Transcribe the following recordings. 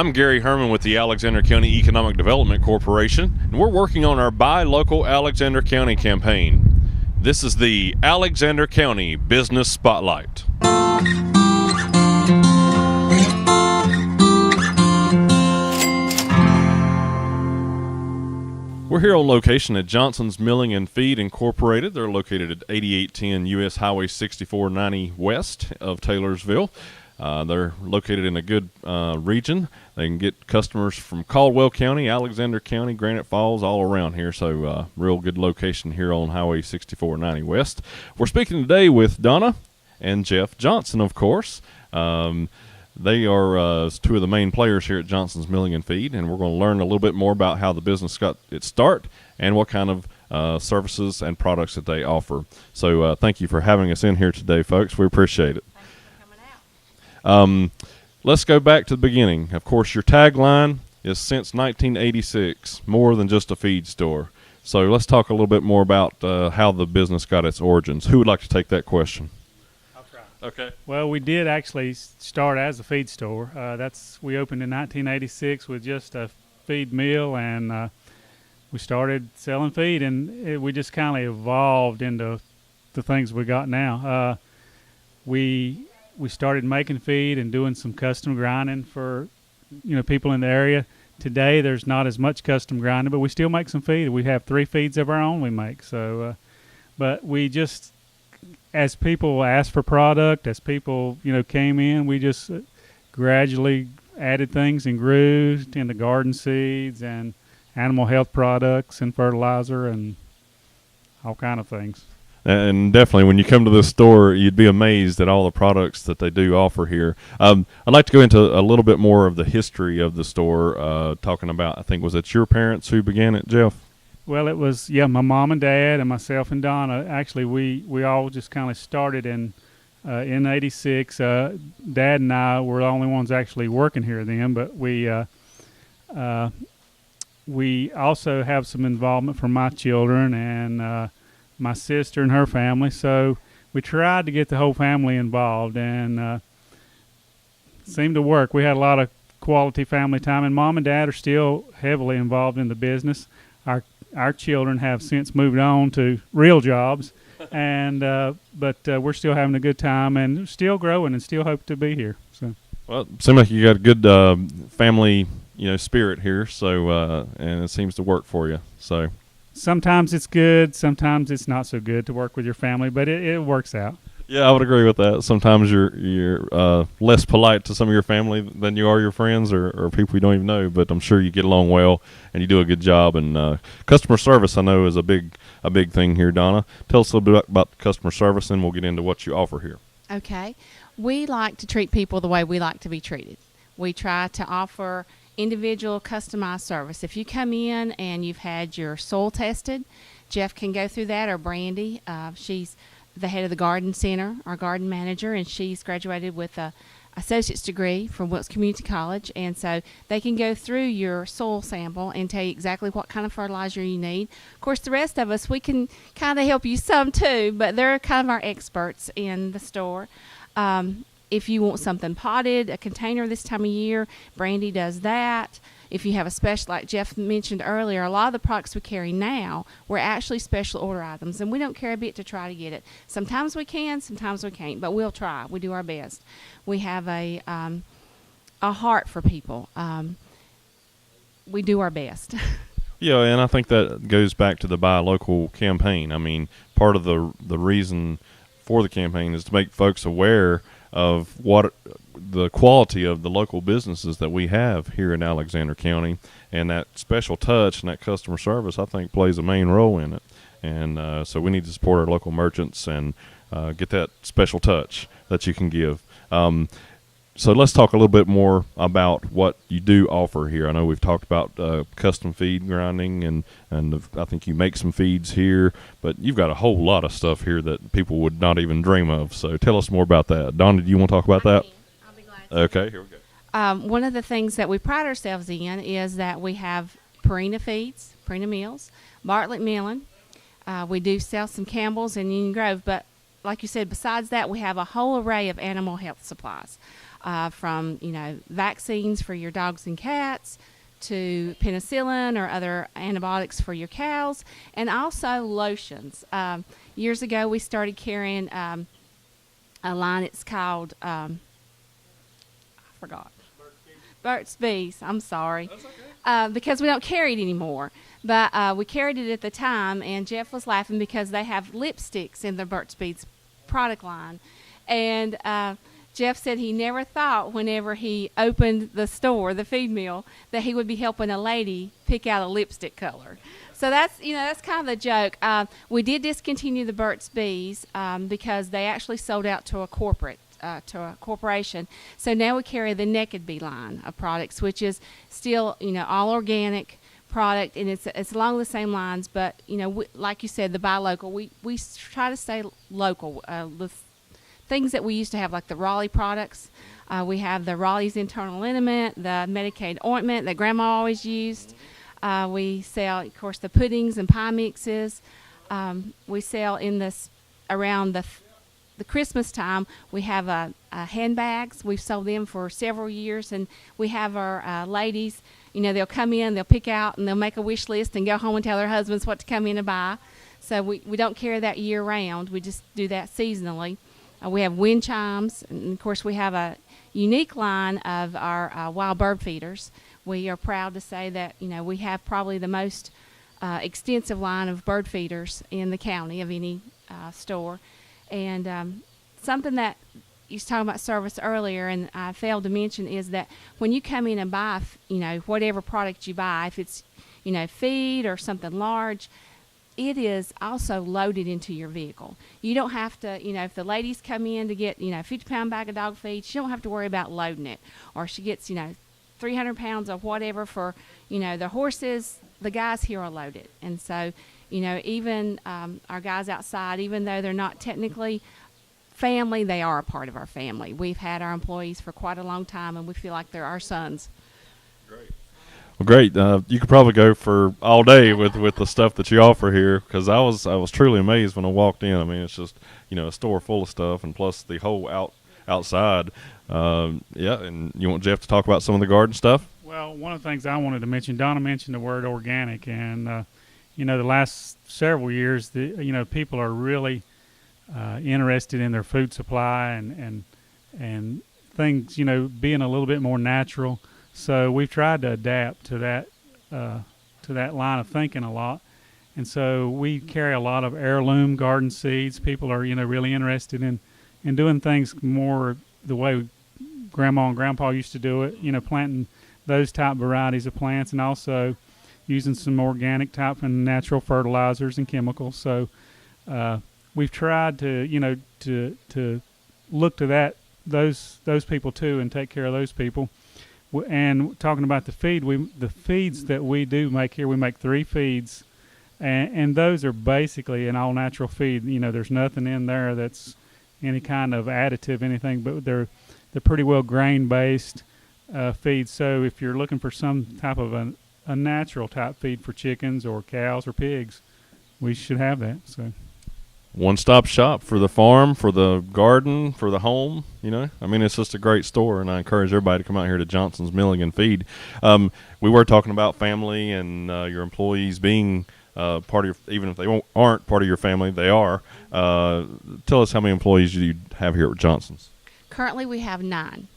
I'm Gary Herman with the Alexander County Economic Development Corporation, and we're working on our Buy Local Alexander County campaign. This is the Alexander County Business Spotlight. We're here on location at Johnson's Milling and Feed Incorporated. They're located at 8810 U.S. Highway 6490 west of Taylorsville. They're located in a good region. They can get customers from Caldwell County, Alexander County, Granite Falls, all around here. So real good location here on Highway 6490 west. We're speaking today with Donna and Jeff Johnson, of course. They are two of the main players here at Johnson's Milling and Feed, and we're going to learn a little bit more about how the business got its start and what kind of services and products that they offer. So thank you for having us in here today, folks. We appreciate it. Thank you for coming out. Let's go back to the beginning. Of course, your tagline is since 1986, more than just a feed store. So let's talk a little bit more about how the business got its origins. Who would like to take that question? Okay. Well, we did actually start as a feed store. We opened in 1986 with just a feed mill, and we started selling feed, and we just kind of evolved into the things we got now. We started making feed and doing some custom grinding for people in the area. Today, there's not as much custom grinding, but we still make some feed. We have 3 feeds of our own we make. So, but we just, as people asked for product, as people came in, we just gradually added things and grew into garden seeds and animal health products and fertilizer and all kind of things. And definitely, when you come to this store, you'd be amazed at all the products that they do offer here. I'd like to go into a little bit more of the history of the store, talking about, I think, was it your parents who began it, Jeff? Well, it was, my mom and dad and myself and Donna. Actually, we all just kind of started in 86. Dad and I were the only ones actually working here then, but we also have some involvement from my children and my sister and her family. So we tried to get the whole family involved, and it seemed to work. We had a lot of quality family time, and Mom and Dad are still heavily involved in the business. Our children have since moved on to real jobs, and but we're still having a good time and still growing and still hope to be here. So, well, it seems like you got a good family, spirit here. So, and it seems to work for you. So, sometimes it's good, sometimes it's not so good to work with your family, but it works out. Yeah, I would agree with that. Sometimes you're less polite to some of your family than you are your friends or people you don't even know, but I'm sure you get along well and you do a good job. And customer service, I know, is a big thing here. Donna, tell us a little bit about customer service, and we'll get into what you offer here. Okay. We like to treat people the way we like to be treated. We try to offer individual customized service. If you come in and you've had your soil tested, Jeff can go through that, or Brandy. She's the head of the garden center, our garden manager, and she's graduated with a associate's degree from Wilkes Community College, and so they can go through your soil sample and tell you exactly what kind of fertilizer you need. Of course, the rest of us, we can kind of help you some too, but they're kind of our experts in the store. If you want something potted, a container this time of year, Brandy does that. If you have a special, like Jeff mentioned earlier, a lot of the products we carry now were actually special order items, and we don't care a bit to try to get it. Sometimes we can, sometimes we can't, but we'll try. We do our best. We have a heart for people. We do our best. Yeah, and I think that goes back to the Buy Local campaign. I mean, part of the reason for the campaign is to make folks aware of what the quality of the local businesses that we have here in Alexander County, and that special touch and that customer service, I think, plays a main role in it. And so we need to support our local merchants and get that special touch that you can give. So let's talk a little bit more about what you do offer here. I know we've talked about custom feed grinding, and I think you make some feeds here, but you've got a whole lot of stuff here that people would not even dream of. So tell us more about that. Donna, do you want to talk about that? I'll be glad to. Okay, here we go. One of the things that we pride ourselves in is that we have Purina feeds, Purina meals, Bartlett milling. We do sell some Campbell's and Union Grove, but like you said, besides that, we have a whole array of animal health supplies. from vaccines for your dogs and cats to penicillin or other antibiotics for your cows, and also lotions. Years ago, we started carrying a line. It's called I forgot. Burt's Bees. I'm sorry. That's okay. Because we don't carry it anymore. But we carried it at the time, and Jeff was laughing because they have lipsticks in the Burt's Bees product line. And Jeff said he never thought whenever he opened the store, the feed mill, that he would be helping a lady pick out a lipstick color. So that's kind of the joke. We did discontinue the Burt's Bees because they actually sold out to a corporation. So now we carry the Naked Bee line of products, which is still all organic product, and it's along the same lines. But like you said, the buy local. We try to stay local. The things that we used to have, like the Raleigh products. We have the Raleigh's internal liniment, the Medicaid ointment that Grandma always used. We sell, of course, the puddings and pie mixes. We sell around the Christmas time. We have handbags. We've sold them for several years, and we have our ladies. They'll come in, they'll pick out, and they'll make a wish list and go home and tell their husbands what to come in and buy. So we don't carry that year round. We just do that seasonally. We have wind chimes, and of course we have a unique line of our wild bird feeders. We are proud to say that we have probably the most extensive line of bird feeders in the county of any store. And something that you was talking about service earlier, and I failed to mention, is that when you come in and buy, whatever product you buy, if it's feed or something large, it is also loaded into your vehicle. You don't have to, if the ladies come in to get, 50-pound bag of dog feed, she don't have to worry about loading it. Or she gets, 300 pounds of whatever for, the horses, the guys here are loaded. And so, even our guys outside, even though they're not technically family, they are a part of our family. We've had our employees for quite a long time, and we feel like they're our sons. Great. Well, great. You could probably go for all day with the stuff that you offer here, because I was truly amazed when I walked in. I mean, it's just a store full of stuff, and plus the whole outside. Yeah, and you want Jeff to talk about some of the garden stuff? Well, one of the things I wanted to mention, Donna mentioned the word organic, and the last several years, people are really interested in their food supply and things, being a little bit more natural. So we've tried to adapt to that line of thinking a lot. And so we carry a lot of heirloom garden seeds. People are, really interested in doing things more the way Grandma and Grandpa used to do it, planting those type varieties of plants, and also using some organic type and natural fertilizers and chemicals. So we've tried to, to look to those people too, and take care of those people. And talking about the feeds that we do make here, we make 3 feeds, and those are basically an all natural feed. There's nothing in there that's any kind of additive, anything, but they're pretty well grain based feeds. So if you're looking for some type of a natural type feed for chickens or cows or pigs, we should have that. So one-stop shop for the farm, for the garden, for the home. I mean, it's just a great store, and I encourage everybody to come out here to Johnson's Milling and Feed. We were talking about family and your employees being part of even if they aren't part of your family, they are. Tell us how many employees you have here at Johnson's. Currently, we have 9.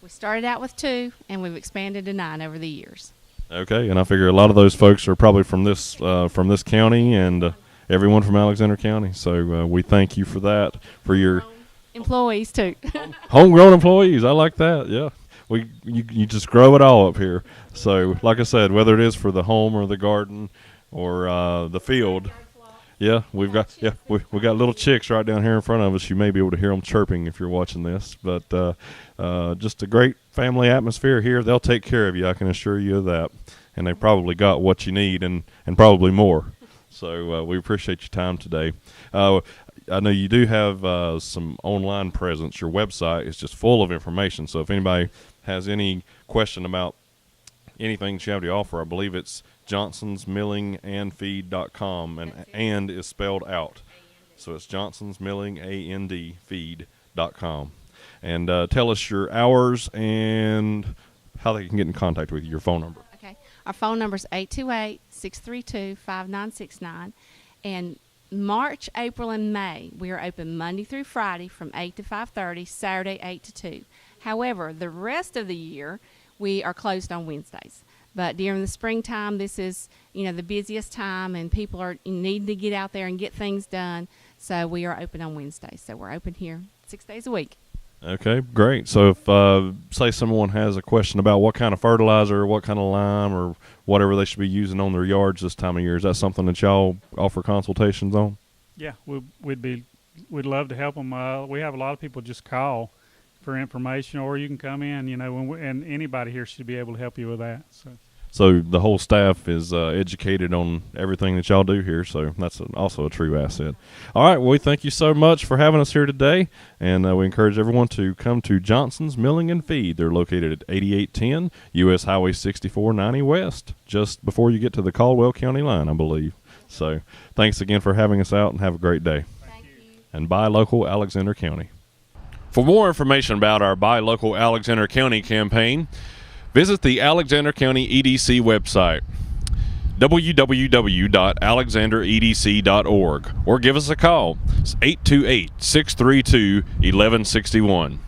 We started out with 2, and we've expanded to 9 over the years. Okay, and I figure a lot of those folks are probably from this county and everyone from Alexander County. So we thank you for that, for your employees too. Homegrown employees. I like that. Yeah, you just grow it all up here. So like I said, whether it is for the home or the garden or the field. Yeah, we got little chicks right down here in front of us. You may be able to hear them chirping if you're watching this. But just a great family atmosphere here. They'll take care of you, I can assure you of that. And they probably got what you need and probably more. So we appreciate your time today. I know you do have some online presence. Your website is just full of information. So if anybody has any question about anything that you have to offer, I believe it's johnsonsmillingandfeed.com, and is spelled out. So it's johnsonsmillingandfeed.com. and tell us your hours and how they can get in contact with you, your phone number. Okay. Our phone number is 828-632-5969. And March, April, and May, we are open Monday through Friday from 8 to 5:30, Saturday 8 to 2. However, the rest of the year, we are closed on Wednesdays. But during the springtime, this is, the busiest time, and people are needing to get out there and get things done. So we are open on Wednesdays. So we're open here 6 days a week. Okay, great. So if, say, someone has a question about what kind of fertilizer, what kind of lime, or whatever they should be using on their yards this time of year, is that something that y'all offer consultations on? Yeah, we'd love to help them. We have a lot of people just call for information, or you can come in, and anybody here should be able to help you with that. So the whole staff is educated on everything that y'all do here, so that's also a true asset. All right, well, we thank you so much for having us here today, and we encourage everyone to come to Johnson's Milling and Feed. They're located at 8810 U.S. Highway 6490 West, just before you get to the Caldwell County line, I believe. So thanks again for having us out, and have a great day. Thank you. And buy local, Alexander County. For more information about our Buy Local Alexander County campaign, visit the Alexander County EDC website, www.alexanderedc.org, or give us a call. It's 828-632-1161.